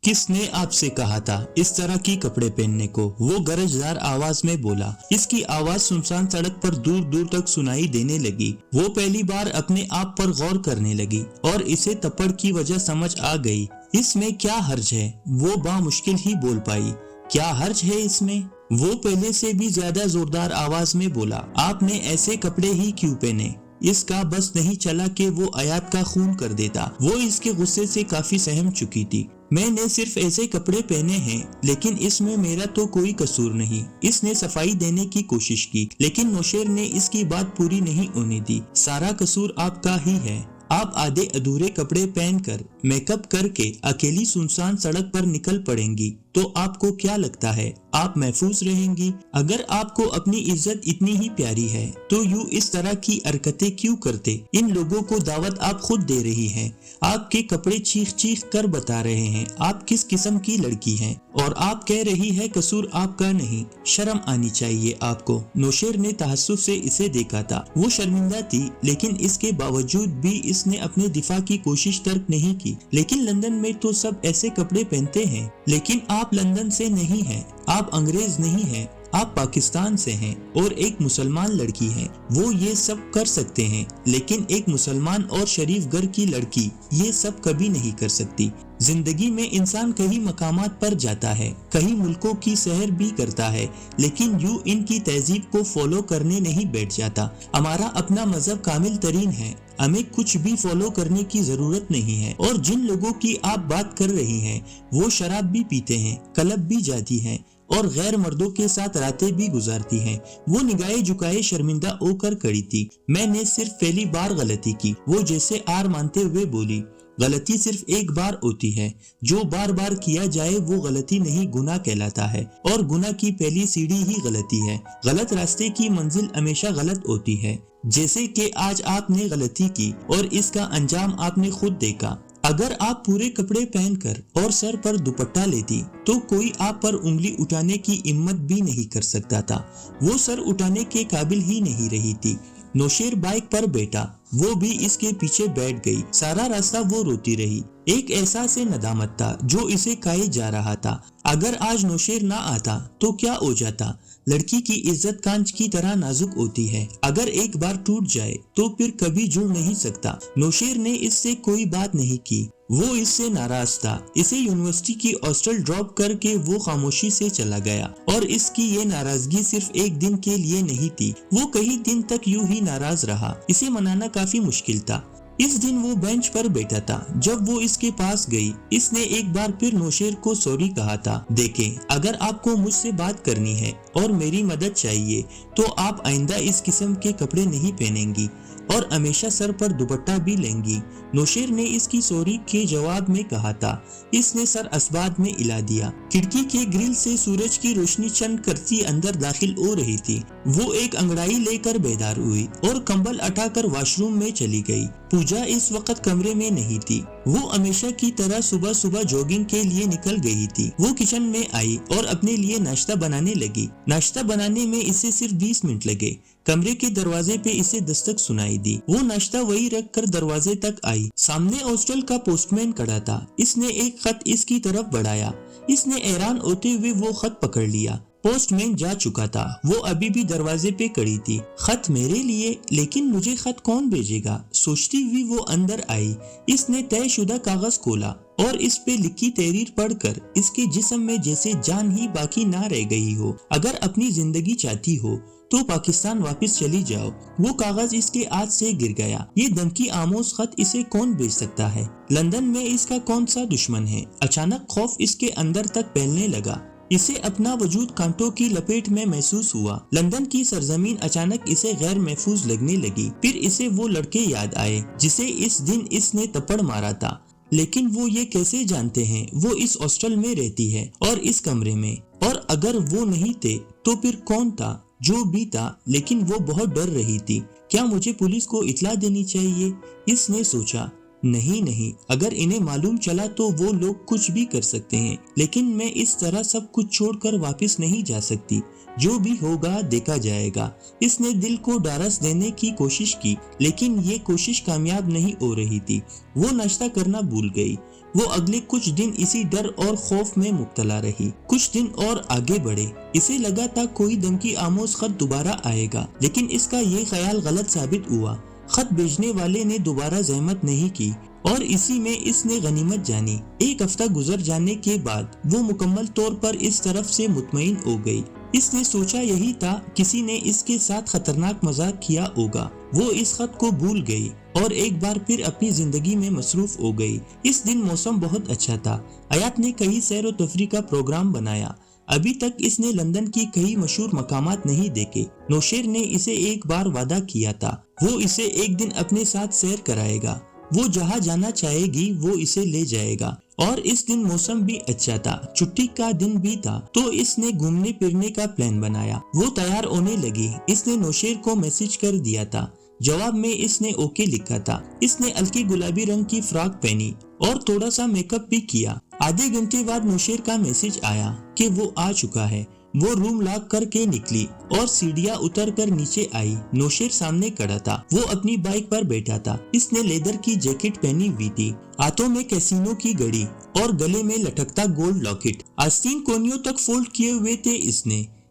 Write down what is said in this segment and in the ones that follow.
किस ने आपसे कहा था इस तरह की कपड़े पहनने को? वो गरजदार आवाज में बोला। इसकी आवाज सुनसान सड़क पर दूर दूर तक सुनाई देने लगी। वो पहली बार अपने आप पर गौर करने लगी और इसे थप्पड़ की वजह समझ आ गई। इसमें क्या हर्ज है? वो बामुश्किल ही बोल पाई। क्या हर्ज है इसमें? वो पहले से भी ज्यादा जोरदार आवाज में बोला। आपने ऐसे कपड़े ही क्यों पहने? इसका बस नहीं चला कि वो आयात का खून कर देता। वो इसके गुस्से से काफी सहम चुकी थी। मैंने सिर्फ ऐसे कपड़े पहने हैं, लेकिन इसमें मेरा तो कोई कसूर नहीं। इसने सफाई देने की कोशिश की, लेकिन नौशेर ने इसकी बात पूरी नहीं होने दी। सारा कसूर आपका ही है। आप आधे अधूरे कपड़े पहनकर मेकअप करके अकेली सुनसान सड़क पर निकल पड़ेंगी तो आपको क्या लगता है आप महफूज रहेंगी? अगर आपको अपनी इज्जत इतनी ही प्यारी है तो यूं इस तरह की हरकतें क्यों करते? इन लोगों को दावत आप खुद दे रही हैं। आपके कपड़े चीख चीख कर बता रहे हैं आप किस किस्म की लड़की हैं, और आप कह रही है कसूर आपका नहीं। शर्म आनी चाहिए आपको। नौशेर ने तहस्सुफ से इसे देखा था। वो शर्मिंदा थी, लेकिन इसके बावजूद भी इसने अपने दिफा की कोशिश तर्क नहीं की। लेकिन लंदन में तो सब ऐसे कपड़े पहनते हैं। लेकिन आप लंदन से नहीं हैं, आप अंग्रेज नहीं हैं, आप पाकिस्तान से हैं और एक मुसलमान लड़की हैं। वो ये सब कर सकते हैं, लेकिन एक मुसलमान और शरीफ घर की लड़की ये सब कभी नहीं कर सकती। जिंदगी में इंसान कई मकामात पर जाता है, कई मुल्कों की सैर भी करता है, लेकिन यूं इनकी तहजीब को फॉलो करने नहीं बैठ जाता। हमारा अपना मजहब कामिल तरीन है, हमें कुछ भी फॉलो करने की जरूरत नहीं है। और जिन लोगों की आप बात कर रही हैं, वो शराब भी पीते हैं, क्लब भी जाती हैं और गैर मर्दों के साथ रातें भी गुजारती हैं। वो निगाहें झुकाए शर्मिंदा होकर खड़ी थी। मैंने सिर्फ पहली बार गलती की। वो जैसे हार मानते हुए बोली। गलती सिर्फ एक बार होती है, जो बार बार किया जाए वो गलती नहीं गुनाह कहलाता है, और गुनाह की पहली सीढ़ी ही गलती है। गलत रास्ते की मंजिल हमेशा गलत होती है। जैसे कि आज आपने गलती की और इसका अंजाम आपने खुद देखा। अगर आप पूरे कपड़े पहनकर और सर पर दुपट्टा लेती तो कोई आप पर उंगली उठाने की हिम्मत भी नहीं कर सकता था। वो सर उठाने के काबिल ही नहीं रही थी। नौशेर बाइक पर बैठा, वो भी इसके पीछे बैठ गई। सारा रास्ता वो रोती रही। एक एहसास नदामत था जो इसे खाए जा रहा था। अगर आज नौशेर ना आता तो क्या हो जाता? लड़की की इज्जत कांच की तरह नाजुक होती है। अगर एक बार टूट जाए तो फिर कभी जुड़ नहीं सकता। नौशेर ने इससे कोई बात नहीं की। वो इससे नाराज था। इसे यूनिवर्सिटी की हॉस्टल ड्रॉप करके वो खामोशी से चला गया, और इसकी ये नाराजगी सिर्फ एक दिन के लिए नहीं थी। वो कई दिन तक यूं ही नाराज रहा। इसे मनाना काफी मुश्किल था। इस दिन वो बेंच पर बैठा था जब वो इसके पास गई। इसने एक बार फिर नौशेर को सॉरी कहा था। देखें, अगर आपको मुझसे बात करनी है और मेरी मदद चाहिए तो आप आइंदा इस किस्म के कपड़े नहीं पहनेंगी और हमेशा सर पर दुपट्टा भी लेंगी। नौशेर ने इसकी सॉरी के जवाब में कहा था। इसने सर असबाद में हिला दिया। खिड़की के ग्रिल से सूरज की रोशनी चंद करती अंदर दाखिल हो रही थी। वो एक अंगड़ाई लेकर बेदार हुई और कंबल उठाकर वॉशरूम में चली गई। पूजा इस वक्त कमरे में नहीं थी। वो हमेशा की तरह सुबह सुबह जॉगिंग के लिए निकल गई थी। वो किचन में आई और अपने लिए नाश्ता बनाने लगी। नाश्ता बनाने में इसे सिर्फ 20 मिनट लगे। कमरे के दरवाजे पे इसे दस्तक सुनाई दी। वो नाश्ता वही रख कर दरवाजे तक आई। सामने हॉस्टल का पोस्टमैन खड़ा था। इसने एक खत इसकी तरफ बढ़ाया। इसने हैरान होते हुए वो खत पकड़ लिया। पोस्टमैन जा चुका था। वो अभी भी दरवाजे पे खड़ी थी। खत मेरे लिए, लेकिन मुझे खत कौन भेजेगा? सोचती हुई वो अंदर आई। इसने तयशुदा कागज खोला और इस पे लिखी तहरीर पढ़कर इसके जिस्म में जैसे जान ही बाकी ना रह गई हो। अगर अपनी जिंदगी चाहती हो तो पाकिस्तान वापस चली जाओ। वो कागज इसके हाथ से गिर गया। ये धमकी आमोज खत इसे कौन भेज सकता है? लंदन में इसका कौन सा दुश्मन है? अचानक खौफ इसके अंदर तक फैलने लगा। इसे अपना वजूद कांटों की लपेट में महसूस हुआ। लंदन की सरजमीन अचानक इसे गैर महफूज लगने लगी। फिर इसे वो लड़के याद आए जिसे इस दिन इसने थप्पड़ मारा था। लेकिन वो ये कैसे जानते हैं वो इस हॉस्टल में रहती है और इस कमरे में? और अगर वो नहीं थे तो फिर कौन था? जो भी था, लेकिन वो बहुत डर रही थी। क्या मुझे पुलिस को इत्तला देनी चाहिए? इसने सोचा। नहीं, अगर इन्हें मालूम चला तो वो लोग कुछ भी कर सकते हैं, लेकिन मैं इस तरह सब कुछ छोड़कर वापस नहीं जा सकती। जो भी होगा देखा जाएगा। इसने दिल को ढारस देने की कोशिश की, लेकिन ये कोशिश कामयाब नहीं हो रही थी। वो नाश्ता करना भूल गई। وہ اگلے کچھ دن اسی ڈر اور خوف میں مبتلا رہی۔ کچھ دن اور آگے بڑھے، اسے لگا تھا کوئی دھمکی آموز خط دوبارہ آئے گا، لیکن اس کا یہ خیال غلط ثابت ہوا۔ خط بھیجنے والے نے دوبارہ زحمت نہیں کی اور اسی میں اس نے غنیمت جانی۔ ایک ہفتہ گزر جانے کے بعد وہ مکمل طور پر اس طرف سے مطمئن ہو گئی۔ اس نے سوچا یہی تھا، کسی نے اس کے ساتھ خطرناک مذاق کیا ہوگا۔ وہ اس خط کو بھول گئی اور ایک بار پھر اپنی زندگی میں مصروف ہو گئی۔ اس دن موسم بہت اچھا تھا۔ حیات نے کئی سیر و تفریح کا پروگرام بنایا۔ ابھی تک اس نے لندن کی کئی مشہور مقامات نہیں دیکھے۔ نوشیر نے اسے ایک بار وعدہ کیا تھا، وہ اسے ایک دن اپنے ساتھ سیر کرائے گا۔ وہ جہاں جانا چاہے گی وہ اسے لے جائے گا۔ اور اس دن موسم بھی اچھا تھا، چھٹی کا دن بھی تھا، تو اس نے گھومنے پھرنے کا پلان بنایا۔ وہ تیار ہونے لگی۔ اس نے نوشیر کو میسج کر دیا تھا۔ جواب میں اس نے اوکے لکھا تھا۔ اس نے ہلکی گلابی رنگ کی فراک پہنی اور تھوڑا سا میک اپ بھی کیا۔ آدھے گھنٹے بعد نوشیر کا میسج آیا کہ وہ آ چکا ہے۔ وہ روم لاک کر کے نکلی اور سیڑھیاں اتر کر نیچے آئی۔ نوشیر سامنے کھڑا تھا۔ وہ اپنی بائک پر بیٹھا تھا۔ اس نے لیدر کی جیکٹ پہنی ہوئی تھی، ہاتھوں میں کیسینو کی گھڑی اور گلے میں لٹکتا گولڈ لاکٹ آستین کونیوں تک فولڈ کیے ہوئے تھے۔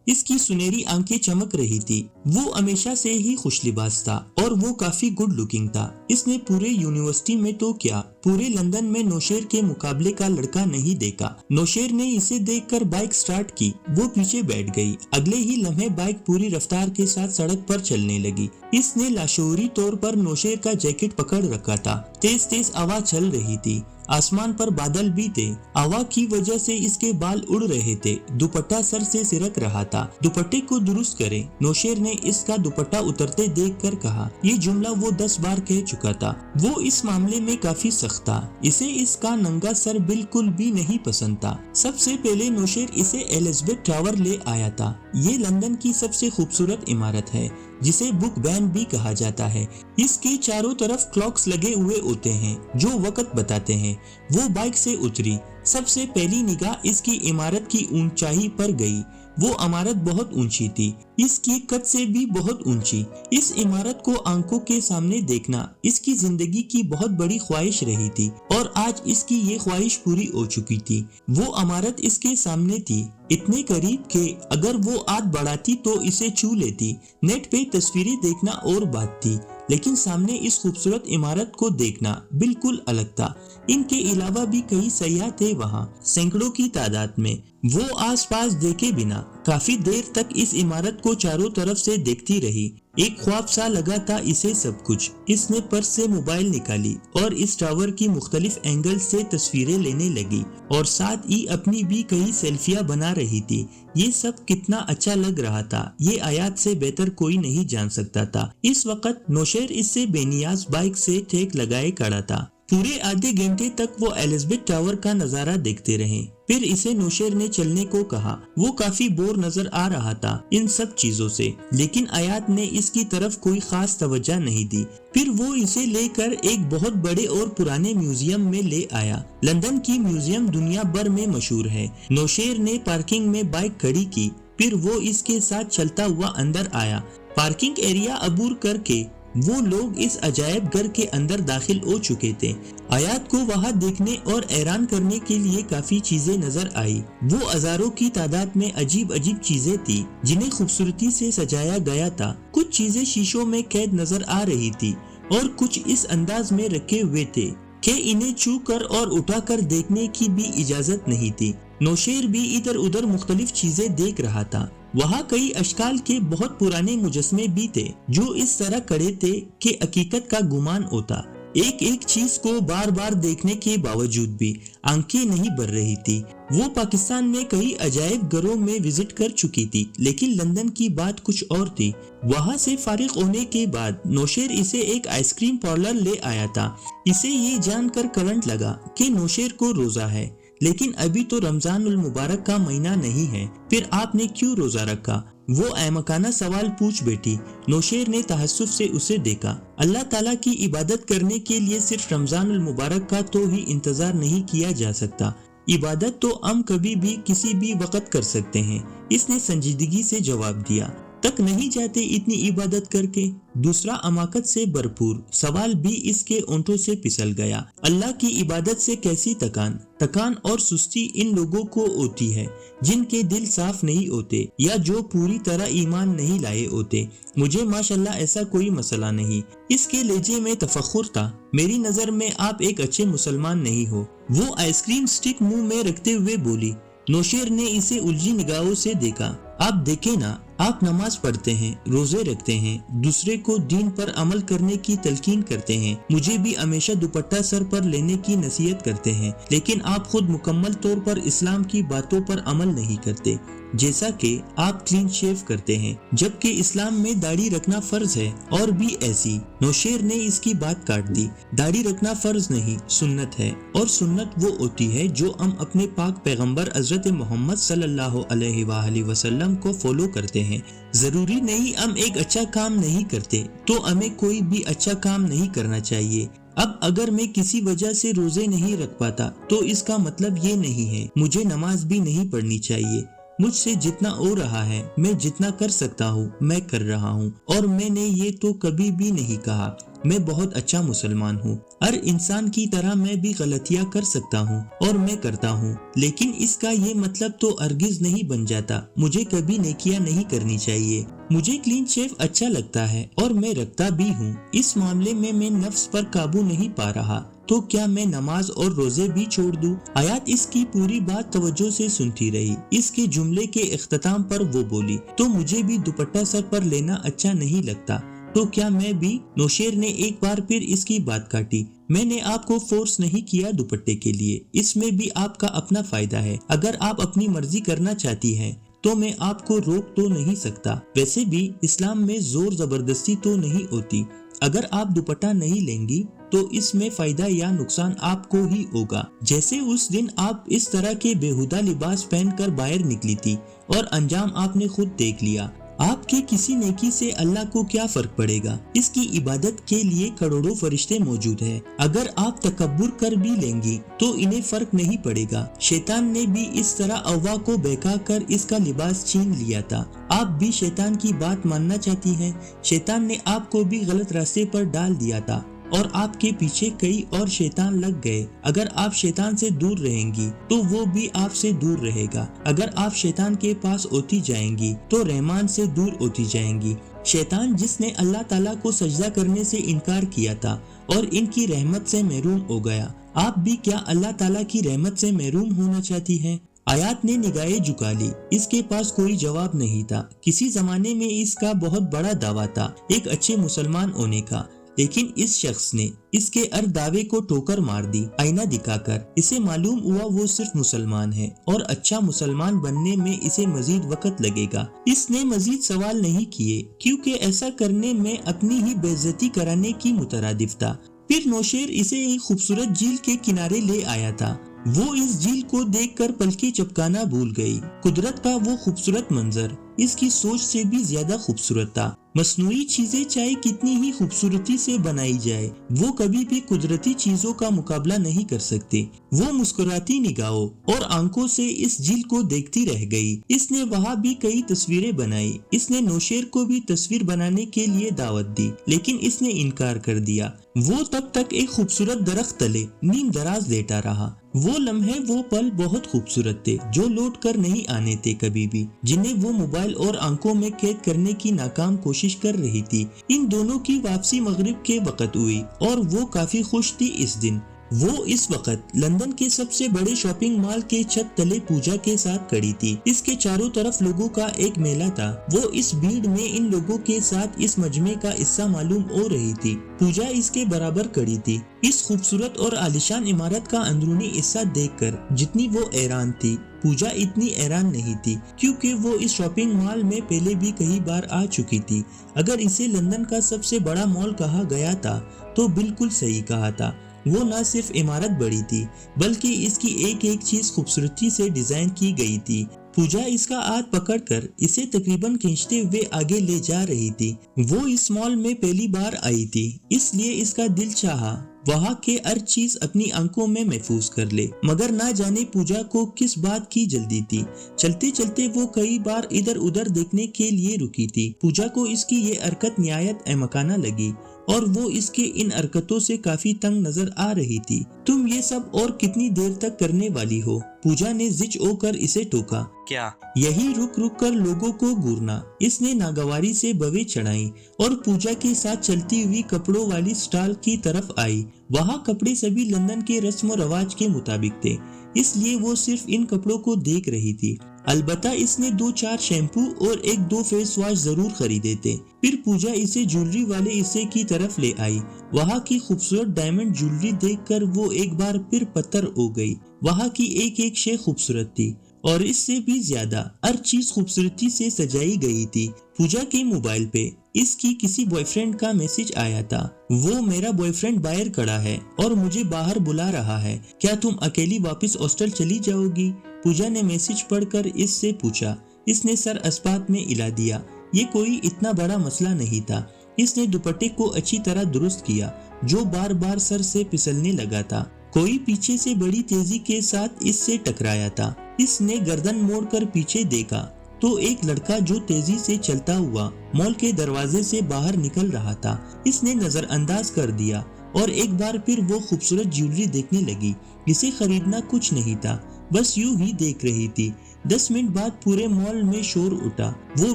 اس کی سنہری آنکھیں چمک رہی تھی۔ وہ ہمیشہ سے ہی خوش لباس تھا اور وہ کافی گڈ لکنگ تھا۔ اس نے پورے یونیورسٹی میں تو کیا، پورے لندن میں نوشیر کے مقابلے کا لڑکا نہیں دیکھا۔ نوشیر نے اسے دیکھ کر بائک سٹارٹ کی۔ وہ پیچھے بیٹھ گئی۔ اگلے ہی لمحے بائک پوری رفتار کے ساتھ سڑک پر چلنے لگی۔ اس نے لاشعوری طور پر نوشیر کا جیکٹ پکڑ رکھا تھا۔ تیز تیز ہوا چل رہی تھی۔ آسمان پر بادل بھی تھے۔ ہوا کی وجہ سے اس کے بال اڑ رہے تھے۔ دوپٹہ سر سے سرک رہا تھا۔ دوپٹے کو درست کرے، نوشیر نے اس کا دوپٹہ اترتے دیکھ کر کہا۔ یہ جملہ وہ 10 بار کہہ چکا تھا۔ وہ اس معاملے میں کافی سخت تھا۔ اسے اس کا ننگا سر بالکل بھی نہیں پسند تھا۔ سب سے پہلے نوشیر اسے ایلزابتھ ٹاور لے آیا تھا۔ یہ لندن کی سب سے خوبصورت عمارت ہے، جسے بک بین بھی کہا جاتا ہے۔ اس کے چاروں طرف کلاکس لگے ہوئے ہوتے ہیں جو وقت بتاتے ہیں۔ وہ بائک سے اتری۔ سب سے پہلی نگاہ اس کی عمارت کی اونچائی پر گئی۔ وہ عمارت بہت اونچی تھی، اس کی قد سے بھی بہت اونچی۔ اس عمارت کو آنکھوں کے سامنے دیکھنا اس کی زندگی کی بہت بڑی خواہش رہی تھی اور آج اس کی یہ خواہش پوری ہو چکی تھی۔ وہ عمارت اس کے سامنے تھی، اتنے قریب کہ اگر وہ ہاتھ بڑھاتی تو اسے چھو لیتی۔ نیٹ پہ تصویریں دیکھنا اور بات تھی، لیکن سامنے اس خوبصورت عمارت کو دیکھنا بالکل الگ تھا۔ ان کے علاوہ بھی کئی سیاح تھے وہاں، سینکڑوں کی تعداد میں۔ وہ آس پاس دیکھے بنا کافی دیر تک اس عمارت کو چاروں طرف سے دیکھتی رہی۔ ایک خواب سا لگا تھا اسے سب کچھ۔ اس نے پرس سے موبائل نکالی اور اس ٹاور کی مختلف اینگل سے تصویریں لینے لگی اور ساتھ ہی اپنی بھی کئی سیلفیاں بنا رہی تھی۔ یہ سب کتنا اچھا لگ رہا تھا، یہ حیات سے بہتر کوئی نہیں جان سکتا تھا۔ اس وقت نوشیر اس سے بے نیاز بائک سے ٹھیک لگائے کھڑا تھا۔ پورے آدھے گھنٹے تک وہ ایلزابتھ ٹاور کا نظارہ دیکھتے رہے۔ پھر اسے نوشیر نے چلنے کو کہا۔ وہ کافی بور نظر آ رہا تھا ان سب چیزوں سے، لیکن حیات نے اس کی طرف کوئی خاص توجہ نہیں دی۔ پھر وہ اسے لے کر ایک بہت بڑے اور پرانے میوزیم میں لے آیا۔ لندن کی میوزیم دنیا بھر میں مشہور ہے۔ نوشیر نے پارکنگ میں بائک کھڑی کی، پھر وہ اس کے ساتھ چلتا ہوا اندر آیا۔ پارکنگ ایریا عبور کر کے وہ لوگ اس عجائب گھر کے اندر داخل ہو چکے تھے۔ حیات کو وہاں دیکھنے اور حیران کرنے کے لیے کافی چیزیں نظر آئی۔ وہ ہزاروں کی تعداد میں عجیب عجیب چیزیں تھی جنہیں خوبصورتی سے سجایا گیا تھا۔ کچھ چیزیں شیشوں میں قید نظر آ رہی تھی اور کچھ اس انداز میں رکھے ہوئے تھے کہ انہیں چھو کر اور اٹھا کر دیکھنے کی بھی اجازت نہیں تھی۔ نوشیر بھی ادھر ادھر مختلف چیزیں دیکھ رہا تھا۔ وہاں کئی اشکال کے بہت پرانے مجسمے بھی تھے جو اس طرح کھڑے تھے کہ حقیقت کا گمان ہوتا۔ ایک ایک چیز کو بار بار دیکھنے کے باوجود بھی آنکھیں نہیں بھر رہی تھی۔ وہ پاکستان میں کئی عجائب گھروں میں وزٹ کر چکی تھی، لیکن لندن کی بات کچھ اور تھی۔ وہاں سے فارغ ہونے کے بعد نوشیر اسے ایک آئس کریم پارلر لے آیا تھا۔ اسے یہ جان کر کرنٹ لگا کہ نوشیر کو روزہ ہے، لیکن ابھی تو رمضان المبارک کا مہینہ نہیں ہے، پھر آپ نے کیوں روزہ رکھا؟ وہ احمقانہ سوال پوچھ بیٹھی۔ نوشیر نے تحسف سے اسے دیکھا۔ اللہ تعالیٰ کی عبادت کرنے کے لیے صرف رمضان المبارک کا تو ہی انتظار نہیں کیا جا سکتا، عبادت تو ہم کبھی بھی کسی بھی وقت کر سکتے ہیں، اس نے سنجیدگی سے جواب دیا۔ तक नहीं जाते इतनी इबादत करके? दूसरा अमाकत से भरपूर सवाल भी इसके ओंठों से फिसल गया। अल्लाह की इबादत से कैसी थकान और सुस्ती इन लोगों को होती है जिनके दिल साफ नहीं होते या जो पूरी तरह ईमान नहीं लाए होते। मुझे माशाल्लाह ऐसा कोई मसला नहीं। इसके लहजे में तफख्खुर था। मेरी नजर में आप एक अच्छे मुसलमान नहीं हो। वो आइसक्रीम स्टिक मुंह में रखते हुए बोली। नौशेर ने इसे उलझी निगाहों से देखा। आप देखें ना, आप नमाज पढ़ते हैं, रोजे रखते हैं, दूसरे को दीन पर अमल करने की तलकीन करते हैं, मुझे भी हमेशा दुपट्टा सर पर लेने की नसीहत करते हैं, लेकिन आप खुद मुकम्मल तौर पर इस्लाम की बातों पर अमल नहीं करते। जैसा कि आप क्लीन शेव करते हैं, जबकि इस्लाम में दाढ़ी रखना फर्ज है। और भी ऐसी। नौशेर ने इसकी बात काट दी। दाढ़ी रखना फर्ज नहीं, सुन्नत है, और सुन्नत वो होती है जो हम अपने पाक पैगंबर हजरत मोहम्मद सल्लल्लाहु अलैहि वसल्लम को फॉलो करते हैं। जरूरी नहीं हम एक अच्छा काम नहीं करते तो हमें कोई भी अच्छा काम नहीं करना चाहिए। अब अगर मैं किसी वजह से रोजे नहीं रख पाता तो इसका मतलब ये नहीं है मुझे नमाज भी नहीं पढ़नी चाहिए। मुझसे जितना हो रहा है, मैं जितना कर सकता हूँ मैं कर रहा हूँ, और मैंने ये तो कभी भी नहीं कहा मैं बहुत अच्छा मुसलमान हूँ। हर इंसान की तरह मैं भी गलतियाँ कर सकता हूँ और मैं करता हूँ, लेकिन इसका ये मतलब तो हरगिज नहीं बन जाता मुझे कभी नेकियां नहीं करनी चाहिए। मुझे क्लीन शेव अच्छा लगता है और मैं रखता भी हूँ। इस मामले में मैं नफ्स पर काबू नहीं पा रहा, तो क्या मैं नमाज और रोजे भी छोड़ दूं? आयात इसकी पूरी बात तवज्जो से सुनती रही। इसके जुमले के इख्तिताम पर वो बोली, तो मुझे भी दुपट्टा सर पर लेना अच्छा नहीं लगता, तो क्या मैं भी? नौशेर ने एक बार फिर इसकी बात काटी। मैंने आपको फोर्स नहीं किया दुपट्टे के लिए, इसमें भी आपका अपना फायदा है। अगर आप अपनी मर्जी करना चाहती हैं तो मैं आपको रोक तो नहीं सकता। वैसे भी इस्लाम में जोर जबरदस्ती तो नहीं होती। अगर आप दुपट्टा नहीं लेंगी तो इसमें फायदा या नुकसान आपको ही होगा। जैसे उस दिन आप इस तरह के बेहुदा लिबास पहनकर बाहर निकली थी और अंजाम आपने खुद देख लिया। आपके किसी नेकी से अल्लाह को क्या फर्क पड़ेगा? इसकी इबादत के लिए करोड़ों फरिश्ते मौजूद हैं। अगर आप तकब्बुर कर भी लेंगी तो इन्हें फर्क नहीं पड़ेगा। शैतान ने भी इस तरह अव्वा को बहका कर इसका लिबास छीन लिया था। आप भी शैतान की बात मानना चाहती हैं। शैतान ने आपको भी गलत रास्ते पर डाल दिया था और आपके पीछे कई और शैतान लग गए। अगर आप शैतान से दूर रहेंगी तो वो भी आपसे दूर रहेगा। अगर आप शैतान के पास होती जाएंगी तो रहमान से दूर होती जाएंगी। शैतान जिसने अल्लाह ताला को सजदा करने से इनकार किया था और इनकी रहमत से महरूम हो गया। आप भी क्या अल्लाह ताला की रहमत से महरूम होना चाहती हैं? आयात ने निगाहें झुका ली। इसके पास कोई जवाब नहीं था। किसी जमाने में इसका बहुत बड़ा दावा था एक अच्छे मुसलमान होने का, लेकिन इस शख्स ने इसके हर दावे को ठोकर मार दी आईना दिखाकर। इसे मालूम हुआ वो सिर्फ मुसलमान है और अच्छा मुसलमान बनने में इसे मजीद वक्त लगेगा। इसने मजीद सवाल नहीं किए क्योंकि ऐसा करने में अपनी ही बेइज्जती कराने की मुतरादिफ था। फिर नौशेर इसे एक खूबसूरत झील के किनारे ले आया था। वो इस झील को देखकर पलकें झपकाना भूल गई। कुदरत का वो खूबसूरत मंजर इसकी सोच से भी ज्यादा खूबसूरत था। मसनूई चीजें चाहे कितनी ही खूबसूरती से बनाई जाए, वो कभी भी कुदरती चीजों का मुकाबला नहीं कर सकते। वो मुस्कुराती निगाहों और आंखों से इस झील को देखती रह गई। इसने वहाँ भी कई तस्वीरें बनाई। इसने नौशेर को भी तस्वीर बनाने के लिए दावत दी, लेकिन इसने इनकार कर दिया। वो तब तक एक खूबसूरत दरख्त तले नींद दराज लेटा रहा। वो लम्हे, वो पल बहुत खूबसूरत थे जो लौट कर नहीं आने थे कभी भी, जिन्हें वो मोबाइल और आंखों में कैद करने की नाकाम कोशिश कर रही थी। इन दोनों की वापसी मगरिब के वक्त हुई और वो काफी खुश थी इस दिन। वो इस वक्त लंदन के सबसे बड़े शॉपिंग मॉल के छत तले पूजा के साथ खड़ी थी। इसके चारों तरफ लोगों का एक मेला था। वो इस भीड़ में इन लोगों के साथ इस मजमे का हिस्सा मालूम हो रही थी। पूजा इसके बराबर खड़ी थी। इस खूबसूरत और आलिशान इमारत का अंदरूनी हिस्सा देखकर जितनी वो हैरान थी, पूजा इतनी हैरान नहीं थी, क्योंकि वो इस शॉपिंग मॉल में पहले भी कई बार आ चुकी थी। अगर इसे लंदन का सबसे बड़ा मॉल कहा गया था तो बिल्कुल सही कहा था। वो न सिर्फ इमारत बड़ी थी बल्कि इसकी एक एक चीज खूबसूरती से डिजाइन की गई थी। पूजा इसका हाथ पकड़कर इसे तकरीबन खींचते हुए आगे ले जा रही थी। वो इस मॉल में पहली बार आई थी, इसलिए इसका दिल चाहा। वहाँ के हर चीज अपनी आंखों में महफूज कर ले। मगर ना जाने पूजा को किस बात की जल्दी थी। चलते चलते वो कई बार इधर उधर देखने के लिए रुकी थी। पूजा को इसकी ये हरकत निहायत अहमकाना लगी और वो इसके इन हरकतों से काफी तंग नजर आ रही थी। तुम ये सब और कितनी देर तक करने वाली हो? पूजा ने जिच होकर इसे टोका। क्या? यही रुक रुक कर लोगों को घूरना। इसने नागवारी से बवे चढ़ाई और पूजा के साथ चलती हुई कपड़ों वाली स्टॉल की तरफ आई। वहाँ कपड़े सभी लंदन के रस्म और रवाज के मुताबिक थे, इसलिए वो सिर्फ इन कपड़ों को देख रही थी। अलबत्ता इसने 2-4 शैम्पू और 1-2 फेस वॉश जरूर खरीदे थे। फिर पूजा इसे ज्वेलरी वाले हिस्से की तरफ ले आई। वहाँ की खूबसूरत डायमंड ज्वेलरी देखकर वो एक बार फिर पत्थर हो गई। वहाँ की एक एक शे खूबसूरत थी और इससे भी ज्यादा हर चीज खूबसूरती से सजाई गई थी। पूजा के मोबाइल पे इसकी किसी बॉयफ्रेंड का मैसेज आया था। वो मेरा बॉयफ्रेंड बाहर खड़ा है और मुझे बाहर बुला रहा है, क्या तुम अकेली वापस हॉस्टल चली जाओगी? पूजा ने मैसेज पढ़कर इससे पूछा। इसने सर अस्पात में हिला दिया। ये कोई इतना बड़ा मसला नहीं था। इसने दुपट्टे को अच्छी तरह दुरुस्त किया जो बार बार सर से फिसलने लगा था। कोई पीछे से बड़ी तेजी के साथ इससे टकराया था। इसने गर्दन मोड़कर पीछे देखा तो एक लड़का जो तेजी से चलता हुआ मॉल के दरवाजे से बाहर निकल रहा था। इसने नजरअंदाज कर दिया और एक बार फिर वो खूबसूरत ज्वेलरी देखने लगी। इसे खरीदना कुछ नहीं था, बस यूं ही देख रही थी। 10 मिनट बाद पूरे मॉल में शोर उठा। वो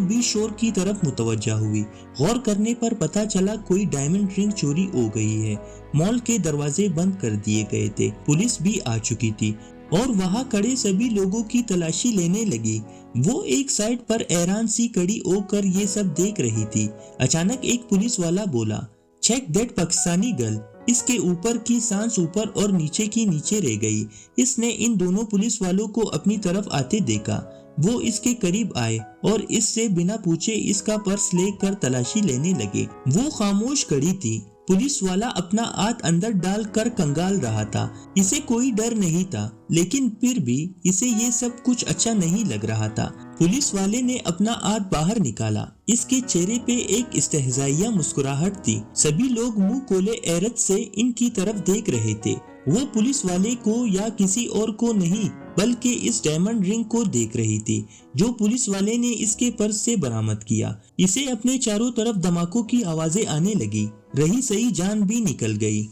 भी शोर की तरफ मुतवज्जा हुई। गौर करने पर पता चला कोई डायमंड रिंग चोरी हो गई है। मॉल के दरवाजे बंद कर दिए गए थे। पुलिस भी आ चुकी थी और वहाँ खड़े सभी लोगों की तलाशी लेने लगी। वो एक साइड पर हैरान सी खड़ी होकर ये सब देख रही थी। अचानक एक पुलिस वाला बोला, चेक दैट पाकिस्तानी गर्ल। इसके ऊपर की सांस ऊपर और नीचे की नीचे रह गई। इसने इन दोनों पुलिस वालों को अपनी तरफ आते देखा। वो इसके करीब आए और इससे बिना पूछे इसका पर्स लेकर तलाशी लेने लगे। वो खामोश खड़ी थी। पुलिस वाला अपना हाथ अंदर डालकर कंगाल रहा था। इसे कोई डर नहीं था, लेकिन फिर भी इसे ये सब कुछ अच्छा नहीं लग रहा था। पुलिस वाले ने अपना हाथ बाहर निकाला। इसके चेहरे पे एक इस्तेहज़ाइया मुस्कुराहट थी। सभी लोग मुंह खोले हैरत से इनकी तरफ देख रहे थे। वो पुलिस वाले को या किसी और को नहीं बल्कि इस डायमंड रिंग को देख रही थी जो पुलिस वाले ने इसके पर्स से बरामद किया। इसे अपने चारों तरफ धमाकों की आवाजें आने लगी। रही सही जान भी निकल गई।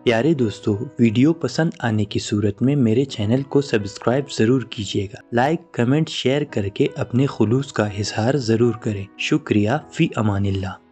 प्यारे दोस्तों, वीडियो पसंद आने की सूरत में मेरे चैनल को सब्सक्राइब जरूर कीजिएगा। लाइक, कमेंट, शेयर करके अपने खुलूस का इजहार जरूर करें। शुक्रिया। फी अमानिल्लाह।